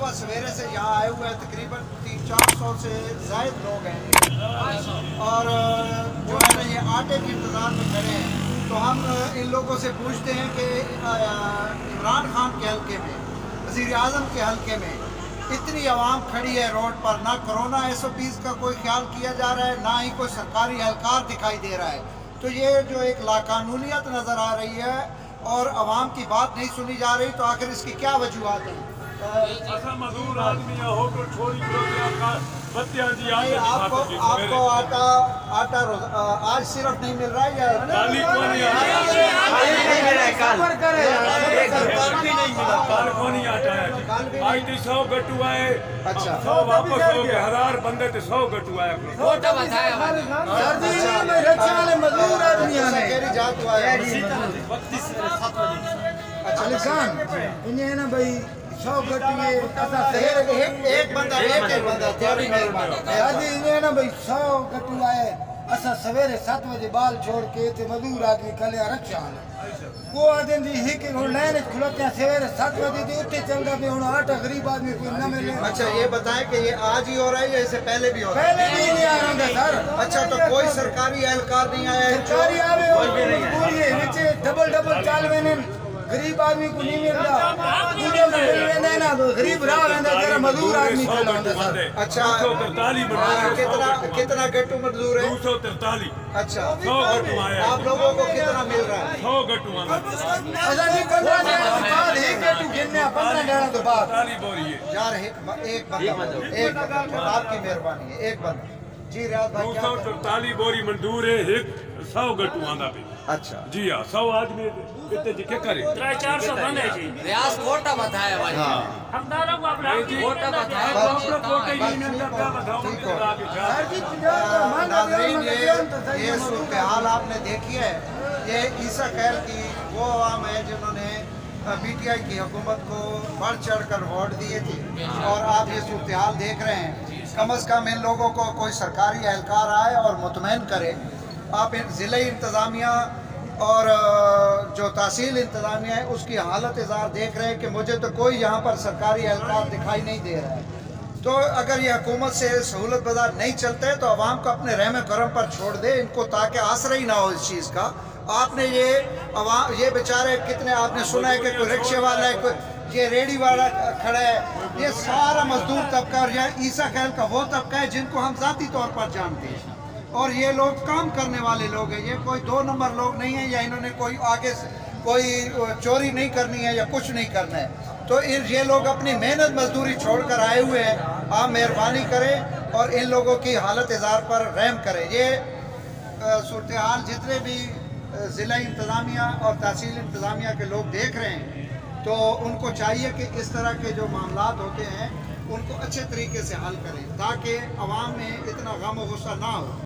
सुबह सवेरे से यहाँ आए हुए हैं, तकरीबन 300-400 से ज़ायद लोग हैं और जो है ना ये आटे के इंतज़ार में खड़े हैं। तो हम इन लोगों से पूछते हैं कि इमरान खान के हल्के में, वज़ीर आज़म के हल्के में इतनी आवाम खड़ी है रोड पर, ना कोरोना SOPs का कोई ख्याल किया जा रहा है, ना ही कोई सरकारी एहलकार दिखाई दे रहा है। तो ये जो एक लाकानूनियत नज़र आ रही है और आवाम की बात नहीं सुनी जा रही, तो आखिर इसकी क्या वजूहत है? मजदूर आदमी होटल छोड़ी आपको आटा आज सिर्फ नहीं मिल रहा है या आज 100 गट्टू आए। अच्छा 100 वापस हो गए, 1000 बंदे थे 100 गट्टू आए। इन्हें ना भाई 100 गट्टिए एक बंदा तेरी मेहरबानी इन्हें ना भाई 100 गट्टू आए। असा सवेरे 7 बजे बाल छोड़ के ते मजदूर आके कले रक्षा वो आदमी दी ही कि लाइन खुलते हैं सवेरे 7 बजे दी उत्ते चलदा पे हुन आटा गरीब आदमी कोई ना मिले। अच्छा ये बताएं कि ये आज ही हो रहा है या इससे पहले भी हो रहा है? पहले भी नहीं आ रहा सर। अच्छा तो कोई सरकारी एहलकार नहीं आया है? सरकारी आवे मजबूरी है नीचे डबल चाल में गरीब आदमी को नहीं मिलता, ना तो गरीब रहा जरा मजदूर आदमी सर। अच्छा कितना गट्टू मजदूर है? 243। अच्छा 100 गट्टू आए। आप लोगों को कितना मिल रहा है? 100 गट्टू आना। 15 तो बाद यार एक बंदा आपकी मेहरबानी है, एक बंदा जी रियाज भाई 243 बोरी मंजूर है, 100 गट्टू आंदा पे। अच्छा जी हाँ 100 आदमी कितने जी क्या करे 300-400 बने जी। रियाज कोटा बताया भाई। हम दारों को अपना कोटा बताया। नाज़रीन ये सूरत हाल आपने देखी है। ये ईसा खैर की वो आवाम है जिन्होंने PTI की हुकूमत को बढ़ चढ़ कर वोट दिए थे और आप ये सूरत हाल देख रहे हैं। कम अज़ कम इन लोगों को कोई सरकारी एहलकार आए और मुतमईन करे। आप ज़िले इंतज़ामिया और जो तहसील इंतज़ामिया है उसकी हालत इज़ार देख रहे हैं कि मुझे तो कोई यहाँ पर सरकारी एहलकार दिखाई नहीं दे रहा है। तो अगर ये हुकूमत से सहूलत बाजार नहीं चलते है तो आवाम को अपने रहम करम पर छोड़ दे इनको, ताकि आसरा ही ना हो इस चीज़ का। आपने ये बेचारे कितने आपने सुना है कि कोई रिक्शे वाला है, कोई ये रेडी वाला खड़ा है, ये सारा मजदूर तबका और यह ईसा खैल का वो तबका है जिनको हम ज़ाती तौर पर जानते हैं और ये लोग काम करने वाले लोग हैं। ये कोई 2 नंबर लोग नहीं है या इन्होंने कोई आगे कोई चोरी नहीं करनी है या कुछ नहीं करना है। तो ये लोग अपनी मेहनत मजदूरी छोड़कर आए हुए हैं। आप मेहरबानी करें और इन लोगों की हालत इज़ार पर रहम करें। ये सूरत हाल जितने भी ज़िला इंतज़ामिया और तहसील इंतज़ामिया के लोग देख रहे हैं तो उनको चाहिए कि इस तरह के जो मामलात होते हैं उनको अच्छे तरीके से हल करें ताकि अवाम में इतना गम और गुस्सा ना हो।